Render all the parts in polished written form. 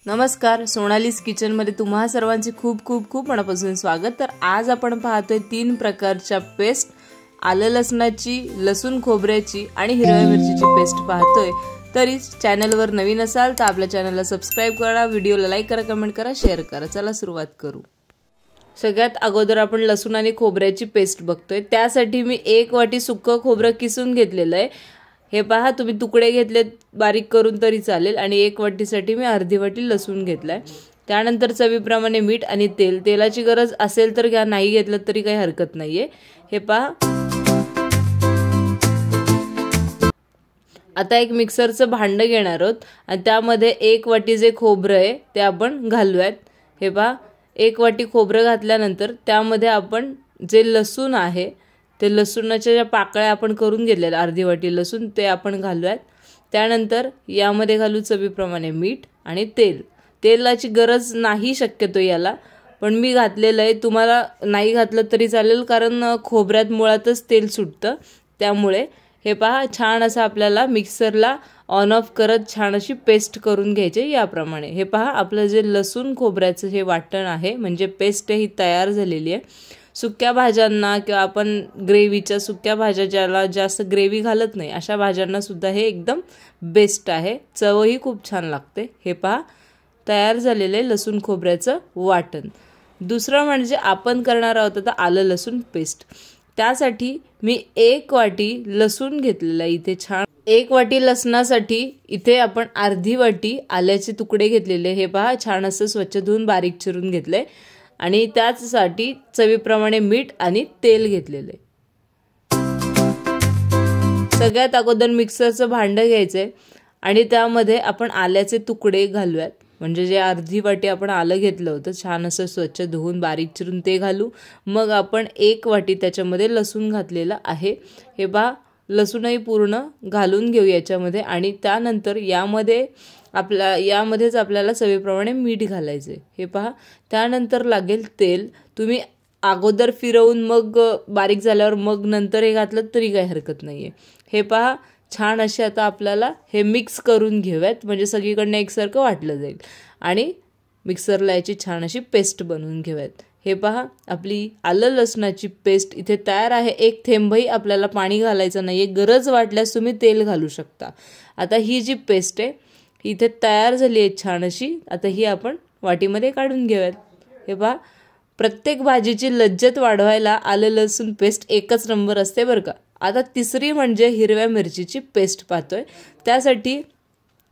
नमस्कार, सोनालीज किचन मध्ये तुम्हा सर्वांचे खूप खूप खूप मनापासून स्वागत। तर आज आपण पाहतोय 3 प्रकारच्या पेस्ट, आलं लसणाची, लसूण खोबऱ्याची आणि हिरव्या मिरचीची पेस्ट पाहतोय। तरी चॅनलवर नवीन असाल तर आपल्या चॅनलला सबस्क्राइब करा, व्हिडिओला लाईक करा, कमेंट करा, शेअर करा। चला सुरुवात करू। सगळ्यात अगोदर आपण लसूण आणि खोबऱ्याची पेस्ट बघतोय। त्यासाठी मी 1 वाटी सुक्क खोबरं किसून घेतलेलं आहे। हे पहा, तुम्ही तुकडे घेतलेत बारीक करून तरी चालेल आणि 1 वाटीसाठी मी अर्धी वाटी लसूण घेतलाय। त्यानंतर चवीप्रमाणे मीठ आणि तेल, तेलाची गरज असेल तर घ्या, नाही घेतलं तरी काही हरकत नाहीये। हे पहा, आता एक मिक्सरचं भांड घेणार आहोत आणि त्यामध्ये 1 वाटी जे खोबरं आहे ते आपण घालूयात। हे पहा, 1 वाटी खोबरं घातल्यानंतर त्यामध्ये आपण जे लसूण आहे ते लसूणाच्या ज्या पाकळ्या आपण करून घेतलेल्या, अर्धी वाटी लसूण ते आपण घालूयात। त्यानंतर यामध्ये घालू चवीप्रमाणे मीठ आणि तेल। तेलाची गरज नाही शक्यतो याला, पण मी घातलेलं आहे। तुम्हाला नाही घातलं तरी चालेल, कारण खोबऱ्यात मुळातच तेल सुटतं। त्यामुळे हे पहा, छान असं आपल्याला मिक्सरला ऑन ऑफ करत छान अशी पेस्ट करून घ्यायची याप्रमाणे। हे पहा, आपलं जे लसूण खोबऱ्याचं हे वाटण आहे म्हणजे पेस्ट ही तयार झालेली आहे। सुक्या भाज्यांना किंवा आपण ग्रेव्हीच्या सुक्या भाज्या ज्याला जास्त ग्रेव्ही घालत नाही अशा भाज्यांना सुद्धा हे एकदम बेस्ट आहे, चवही खूप छान लागते। हे पहा, तयार झालेले लसूण खोबऱ्याचं वाटण। दुसरं म्हणजे आपण करणार आहोत आता आलं लसूण पेस्ट। त्यासाठी मी 1 वाटी लसूण घेतलेला इथे छान। 1 वाटी लसणासाठी इथे आपण अर्धी वाटी आल्याचे तुकडे घेतलेले। हे पहा, छान असं स्वच्छ धुवून बारीक चिरून घेतले आणि त्याचसाठी चवीप्रमाणे मीठ आणि तेल घेतलेले। सगळ्यात अगोदर मिक्सरचं भांड घ्यायचंय आणि त्यामध्ये आपण आल्याचे तुकडे घालूयात। म्हणजे जे अर्धी वाटी आपण आलं घेतलं होतं छान असं स्वच्छ धुवून बारीक चिरून ते घालू। मग आपण 1 वाटी त्याच्यामध्ये लसूण घातलेला आहे। हे पहा, लसूणही पूर्ण घालून घेऊ याच्यामध्ये आणि त्यानंतर यामध्येच आपल्याला चवीप्रमाणे मीठ घालायचे। हे पहा, त्यानंतर लागेल तेल। तुम्ही अगोदर फिरवून मग बारीक झाल्यावर मग नंतर हे घातलं तरी काही हरकत नाहीये। हे पहा, छान असे आता आपल्याला हे मिक्स करून घेऊयात, म्हणजे सगळीकडनं एकसारखं वाटलं जाईल आणि मिक्सरला याची छान अशी पेस्ट बनवून घेऊयात। हे पहा, आपली आलं लसणाची पेस्ट इथे तयार आहे। 1 थेंबही आपल्याला पाणी घालायचं नाहीये, गरज वाटल्यास तुम्ही तेल घालू शकता। आता ही जी पेस्ट आहे इथे तयार झाली आहे छान अशी। आता ही आपण वाटीमध्ये काढून घेऊयात। हे पहा, प्रत्येक भाजीची लज्जत वाढवायला आलं लसूण पेस्ट एकच नंबर असते बरं का। आता तिसरी म्हणजे हिरव्या मिरचीची पेस्ट पाहतोय। त्यासाठी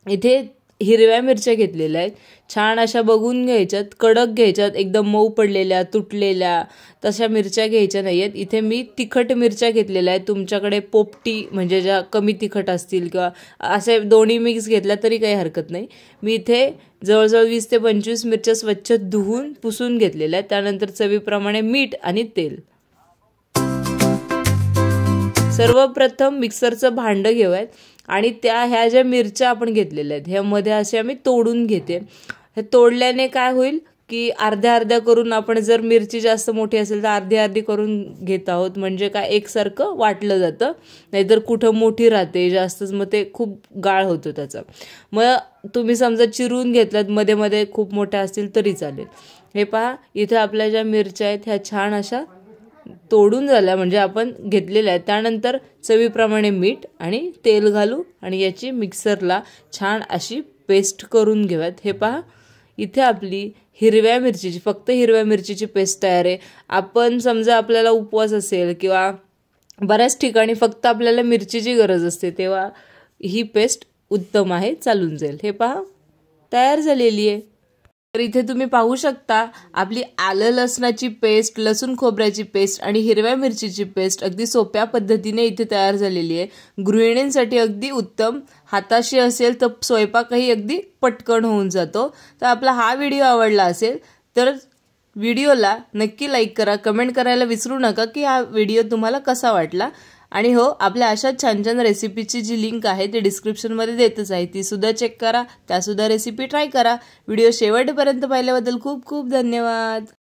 इथे हिरव्या मिरच्या घेतलेल्या आहेत, छान अशा बघून घ्यायच्यात, कडक घ्यायच्यात, एकदम मऊ पडलेल्या तुटलेल्या तशा मिरच्या घ्यायच्या नाहीयेत। इथे मी तिखट मिरच्या घेतलेल्या आहेत। तुमच्याकडे पोपटी म्हणजे ज्या कमी तिखट असतील किंवा असे दोन्ही मिक्स घेतल्या तरी काही हरकत नाही। मी इथे जवळजवळ 20 ते 25 मिरच्या स्वच्छ धुवून पुसून घेतलेल्या आहेत। त्यानंतर चवीप्रमाणे मीठ आणि तेल। सर्वप्रथम मिक्सरचं भांड घेऊयात आणि ह्या ज्या मिरच्या आपण घेतलेल्या आहेत ह्यामध्ये असे आम्ही तोडून घेते। हे तोडल्याने काय होईल की अर्ध्या अर्ध्या करून, आपण जर मिरची जास्त मोठी असेल तर अर्धी अर्धी करून घेत आहोत, म्हणजे काय एकसारखं वाटलं जातं। नाहीतर कुठं मोठी राहते जास्तच, मग ते खूप गाळ होतो त्याचा। मग तुम्ही समजा चिरून घेतल्यात, मध्ये मध्ये खूप मोठ्या असतील तरी चालेल। हे पहा, इथे आपल्या ज्या मिरच्या आहेत ह्या छान अशा तोडून झाल्या, म्हणजे आपण घेतलेल्या आहेत। त्यानंतर चवीप्रमाणे मीठ आणि तेल घालू आणि याची मिक्सरला छान अशी पेस्ट करून घेऊयात। हे पहा, इथे आपली हिरव्या मिरचीची, फक्त हिरव्या मिरचीची पेस्ट तयार आहे। आपण समजा आपल्याला उपवास असेल किंवा बऱ्याच ठिकाणी फक्त आपल्याला मिरचीची गरज असते, तेव्हा ही पेस्ट उत्तम आहे, चालून जाईल। हे पहा, तयार झालेली आहे। तर इथे तुम्ही पाहू शकता आपली आलं लसणाची पेस्ट, लसूण खोबऱ्याची पेस्ट आणि हिरव्या मिरचीची पेस्ट अगदी सोप्या पद्धतीने इथे तयार झालेली आहे। गृहिणींसाठी अगदी उत्तम, हाताशी असेल तर स्वयंपाकही अगदी पटकन होऊन जातो। तर आपला हा व्हिडिओ आवडला असेल तर व्हिडिओला नक्की लाईक करा, कमेंट करायला विसरू नका की हा व्हिडिओ तुम्हाला कसा वाटला। आणि हो, आपल्या अशा छान छान रेसिपीची जी लिंक आहे ती डिस्क्रिप्शनमध्ये देतच आहे, ती सुद्धा चेक करा, त्यासुद्धा रेसिपी ट्राय करा। व्हिडिओ शेवटपर्यंत पाहिल्याबद्दल खूप खूप धन्यवाद।